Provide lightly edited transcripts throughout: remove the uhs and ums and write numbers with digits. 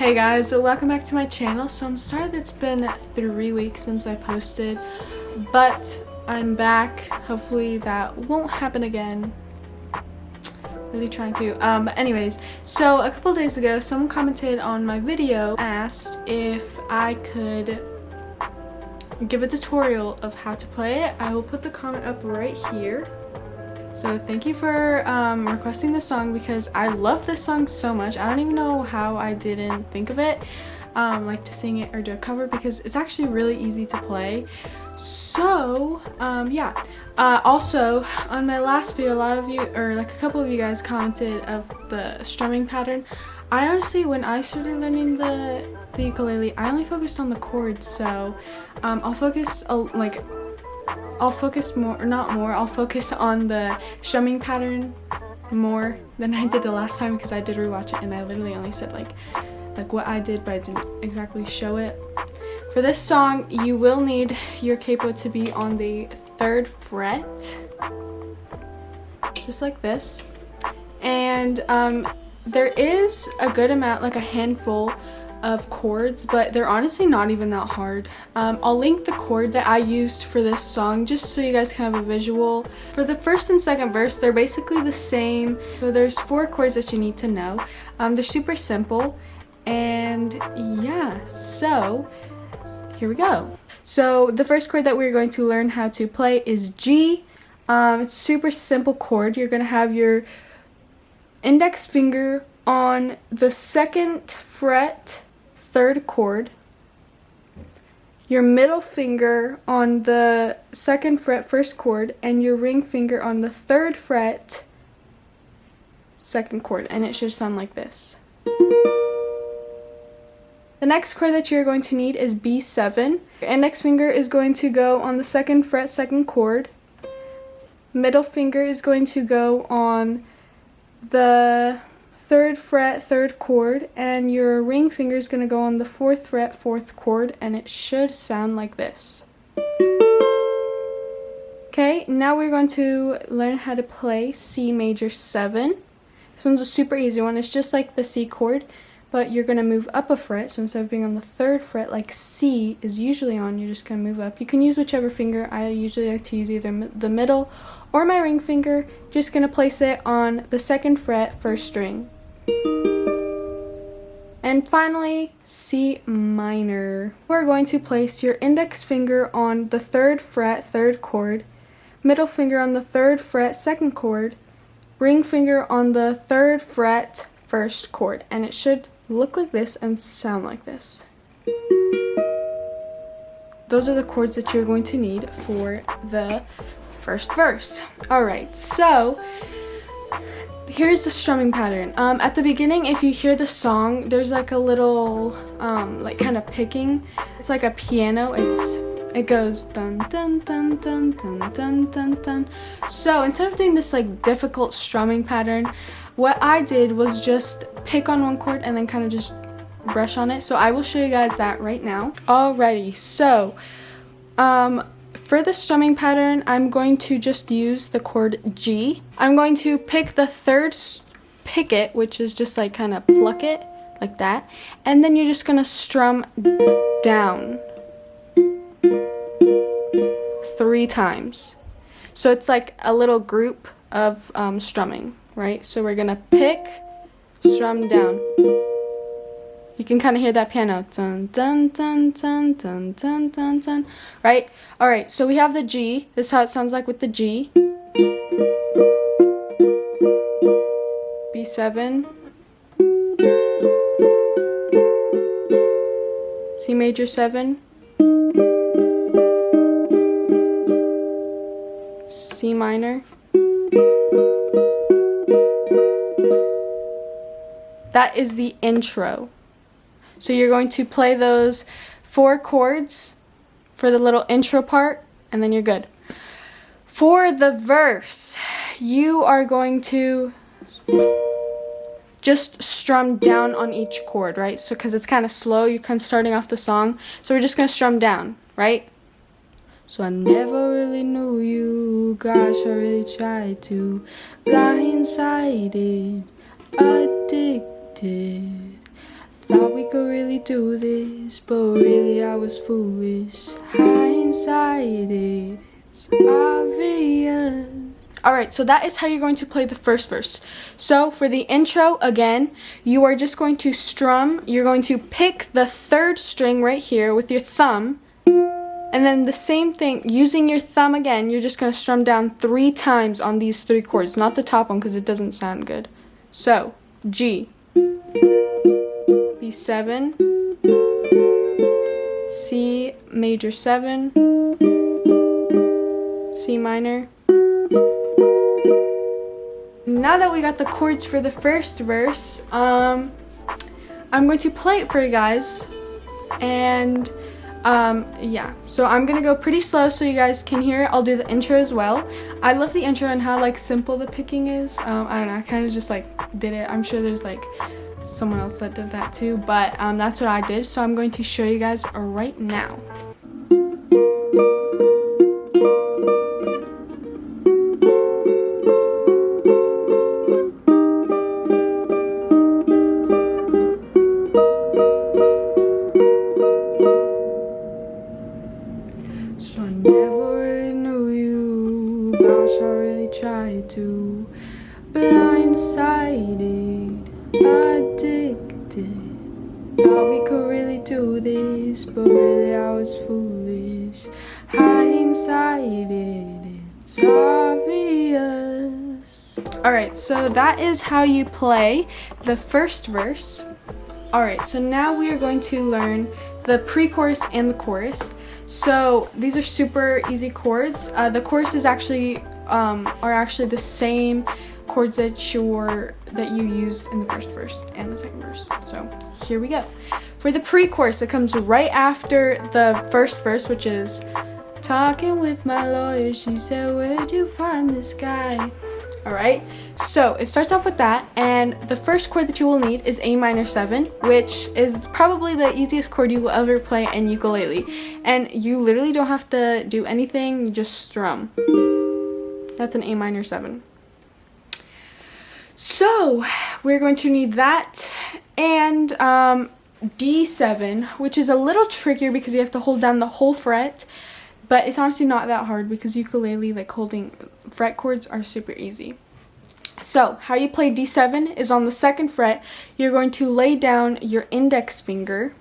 Hey guys, so welcome back to my channel. So I'm sorry that it's been 3 weeks since I posted, but I'm back. Hopefully that won't happen again. Really trying to. But anyways, so a couple days ago someone commented on my video, asked if I could give a tutorial of how to play it. I will put the comment up right here. So thank you for requesting this song because I love this song so much. I don't even know how I didn't think of it, like to sing it or do a cover, because it's actually really easy to play. So yeah. Also on my last video, a lot of you, or like a couple of you guys, commented of the strumming pattern. I honestly, when I started learning the ukulele, I only focused on the chords. So I'll focus more, or not more, I'll focus on the strumming pattern more than I did the last time, because I did rewatch it and I literally only said like what I did, but I didn't exactly show it. For this song, you will need your capo to be on the 3rd fret, just like this. And there is a good amount, like a handful of chords, but they're honestly not even that hard. I'll link the chords that I used for this song just so you guys can have a visual. For the 1st and 2nd verse, they're basically the same. So there's 4 chords that you need to know. They're super simple, and yeah, so here we go. So the first chord that we're going to learn how to play is G. It's a super simple chord. You're going to have your index finger on the 2nd fret, 3rd chord, your middle finger on the 2nd fret, 1st chord, and your ring finger on the 3rd fret, 2nd chord, and it should sound like this. The next chord that you're going to need is B7. Your index finger is going to go on the 2nd fret, 2nd chord. Middle finger is going to go on the 3rd fret, 3rd chord, and your ring finger is going to go on the 4th fret, 4th chord, and it should sound like this. Okay, now we're going to learn how to play C major 7. This one's a super easy one. It's just like the C chord, but you're going to move up a fret. So instead of being on the 3rd fret like C is usually on, you're just going to move up. You can use whichever finger. I usually like to use either the middle or my ring finger. Just going to place it on the 2nd fret, 1st string. And finally, C minor. We're going to place your index finger on the 3rd fret, 3rd chord, middle finger on the 3rd fret, 2nd chord, ring finger on the 3rd fret, 1st chord, and it should look like this and sound like this. Those are the chords that you're going to need for the 1st verse. Alright, so here's the strumming pattern. At the beginning, if you hear the song, there's like a little like kind of picking. It's like a piano. It goes dun dun dun dun dun dun dun dun. So instead of doing this like difficult strumming pattern, what I did was just pick on one chord and then kind of just brush on it. So I will show you guys that right now. Alrighty, so for the strumming pattern, I'm going to just use the chord G. I'm going to pick the 3rd picket, which is just like kind of pluck it like that, and then you're just gonna strum down 3 times. So it's like a little group of strumming, right? So we're gonna pick, strum down. You can kind of hear that piano. Dun, dun, dun, dun, dun, dun, dun, dun. Right? Alright, so we have the G. This is how it sounds like with the G. B7. C major 7. C minor. That is the intro. So you're going to play those 4 chords for the little intro part, and then you're good. For the verse, you are going to just strum down on each chord, right? So because it's kind of slow, you're kind of starting off the song. So we're just going to strum down, right? So I never really knew you, gosh, I really tried to, blindsided, addicted. Thought we could really do this, but really I was foolish. Hindsight, it's obvious. Alright, so that is how you're going to play the first verse. So for the intro, again, you are just going to strum. You're going to pick the third string right here with your thumb. And then the same thing, using your thumb again, you're just going to strum down 3 times on these 3 chords. Not the top one because it doesn't sound good. So, G, B7, C major 7, C minor. Now that we got the chords for the first verse, I'm going to play it for you guys. And yeah, so I'm gonna go pretty slow so you guys can hear it. I'll do the intro as well. I love the intro and how like simple the picking is. I don't know, I kind of just like did it. I'm sure there's like someone else that did that too, but that's what I did. So I'm going to show you guys right now. So I never really knew you, gosh, I really tried to. Blindsided, addicted. Thought we could really do this, but really I was foolish. Hindsight, it's obvious. Alright, so that is how you play the first verse. Alright, so now we are going to learn the pre-chorus and the chorus. So these are super easy chords. The chorus is actually are actually the same chords that you used in the first verse and the second verse. So here we go. For the pre-chorus, it comes right after the first verse, which is talking with my lawyer. She said, "Where'd you find this guy?" Alright, so it starts off with that, and the first chord that you will need is A minor 7, which is probably the easiest chord you will ever play in ukulele. And you literally don't have to do anything, you just strum. That's an A minor 7. So, we're going to need that, and D7, which is a little trickier because you have to hold down the whole fret. But it's honestly not that hard because ukulele, like holding fret chords, are super easy. So how you play D7 is on the 2nd fret. You're going to lay down your index finger,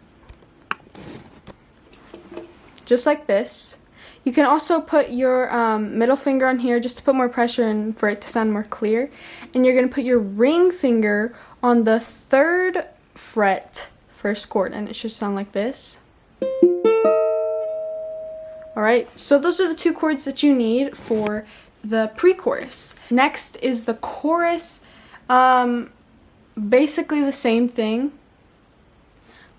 just like this. You can also put your middle finger on here just to put more pressure and for it to sound more clear. And you're going to put your ring finger on the 3rd fret, 1st chord, and it should sound like this. Alright, so those are the 2 chords that you need for the pre-chorus. Next is the chorus. Basically the same thing,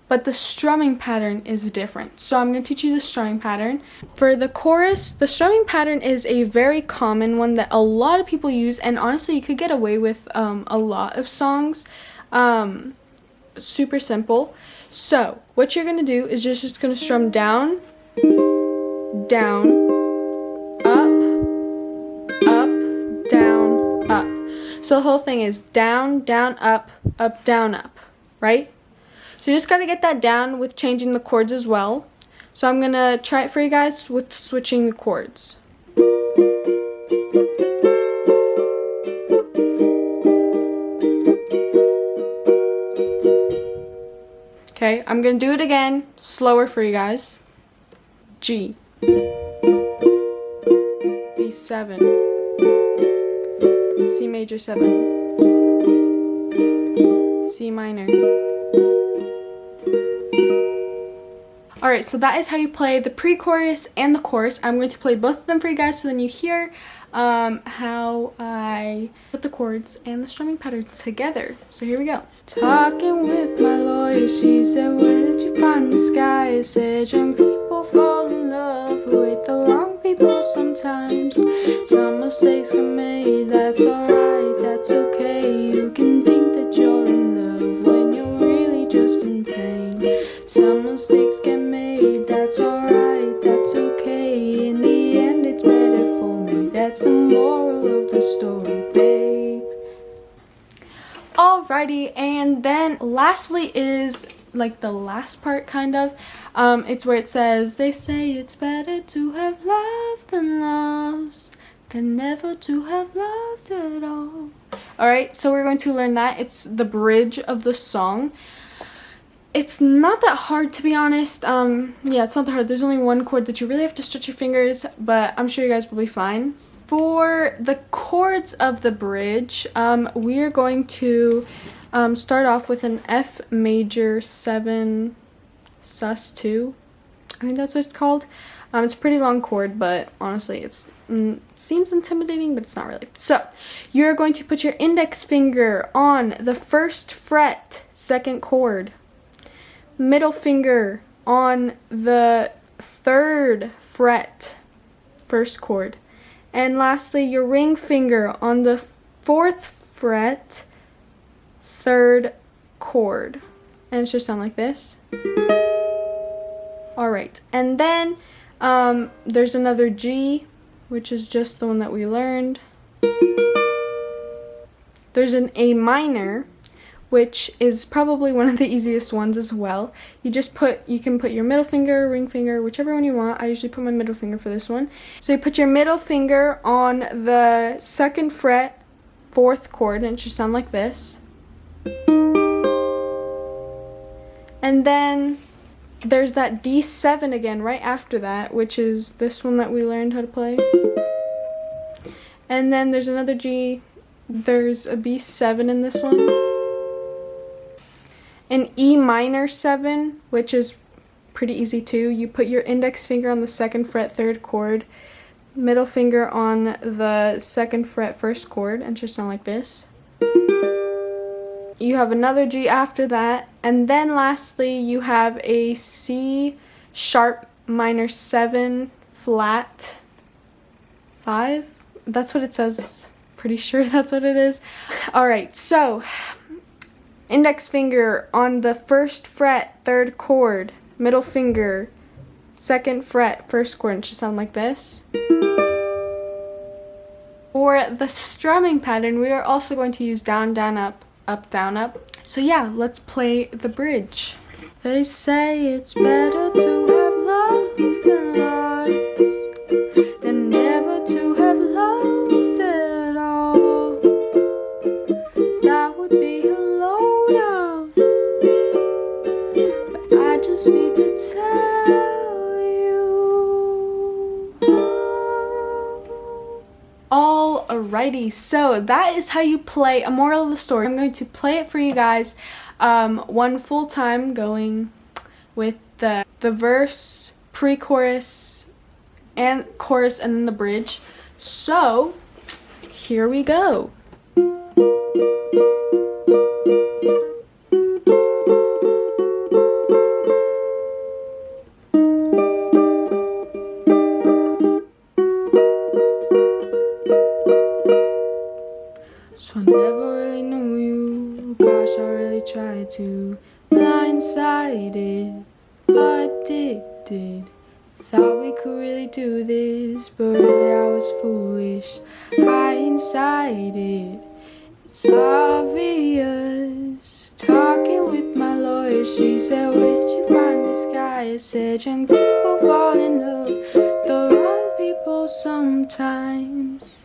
but the strumming pattern is different. So I'm going to teach you the strumming pattern. For the chorus, the strumming pattern is a very common one that a lot of people use, and honestly you could get away with a lot of songs. Super simple. So what you're going to do is you're just going to strum down, down, up, up, down, up. So the whole thing is down, down, up, down, up, right? So you just gotta get that down with changing the chords as well. So I'm gonna try it for you guys with switching the chords. Okay, I'm gonna do it again, slower for you guys. G, B7, C major 7, C minor. Alright, so that is how you play the pre-chorus and the chorus. I'm going to play both of them for you guys so then you hear how I put the chords and the strumming pattern together. So here we go. Talking with my lawyer, she said, "Where'd you find this guy?" I said, "Young people fall in love with the wrong people sometimes. Some mistakes get made, that's alright, that's okay. You can think that you're in love when you're really just in pain. Some mistakes get made, that's alright, that's okay. In the end it's better for me, that's the moral of the story, babe." Alrighty, and then lastly is like the last part kind of. It's where it says, they say it's better to have loved than lost than never to have loved at all. Alright, so we're going to learn that. It's the bridge of the song. It's not that hard, to be honest. Yeah, it's not that hard. There's only one chord that you really have to stretch your fingers, but I'm sure you guys will be fine. For the chords of the bridge, we are going to start off with an F major 7 sus2. I think that's what it's called. It's a pretty long chord, but honestly, it seems intimidating, but it's not really. So, you're going to put your index finger on the 1st fret, 2nd chord. Middle finger on the 3rd fret, 1st chord. And lastly, your ring finger on the 4th fret, 3rd chord. And it should sound like this. Alright, and then there's another G, which is just the one that we learned. There's an A minor, which is probably one of the easiest ones as well. You can put your middle finger, ring finger, whichever one you want. I usually put my middle finger for this one. So you put your middle finger on the 2nd fret, 4th chord, and it should sound like this. And then there's that D7 again right after that, which is this one that we learned how to play. And then there's another G. There's a B7 in this one. An E minor 7, which is pretty easy too. You put your index finger on the 2nd fret, 3rd chord, middle finger on the 2nd fret, 1st chord, and it should sound like this. You have another G after that, and then lastly you have a C sharp minor 7 flat 5. That's what it says. Pretty sure that's what it is. Alright, so index finger on the 1st fret, 3rd chord, middle finger, 2nd fret, 1st chord, and it should sound like this. For the strumming pattern, we are also going to use down, down, up, up, down, up. So yeah, let's play the bridge. They say it's better to have loved than lost, than never to have loved at all. That would be a load of, but I just need to tell you. Alrighty, so that is how you play a moral of the story. I'm going to play it for you guys one full time, going with the verse, pre-chorus, and chorus, and then the bridge. So here we go. So I never really knew you, gosh, I really tried to. Blindsided, addicted, thought we could really do this, but really I was foolish. Hindsighted, it's obvious. Talking with my lawyer, she said, where'd you find this guy? I said, young people fall in love, the wrong people sometimes.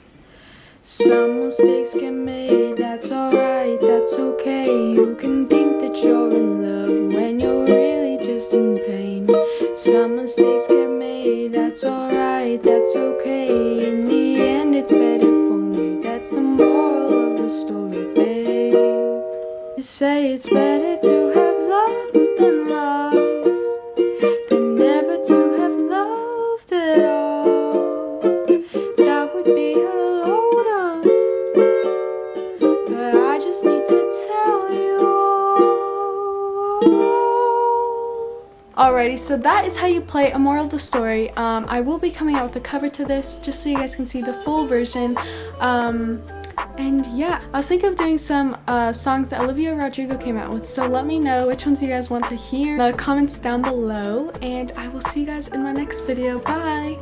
Some mistakes get made, that's alright, that's okay. You can think that you're in love when you're really just in pain. Some mistakes get made, that's alright, that's okay. In the end it's better for me, that's the moral of the story, babe. They say it's better to have loved than lost, than never to have loved at all. That would be a load of, but I just need to tell you. Alrighty, so that is how you play a moral of the story. I will be coming out with a cover to this just so you guys can see the full version. And yeah, I was thinking of doing some songs that Olivia Rodrigo came out with, so let me know which ones you guys want to hear in the comments down below, and I will see you guys in my next video. Bye!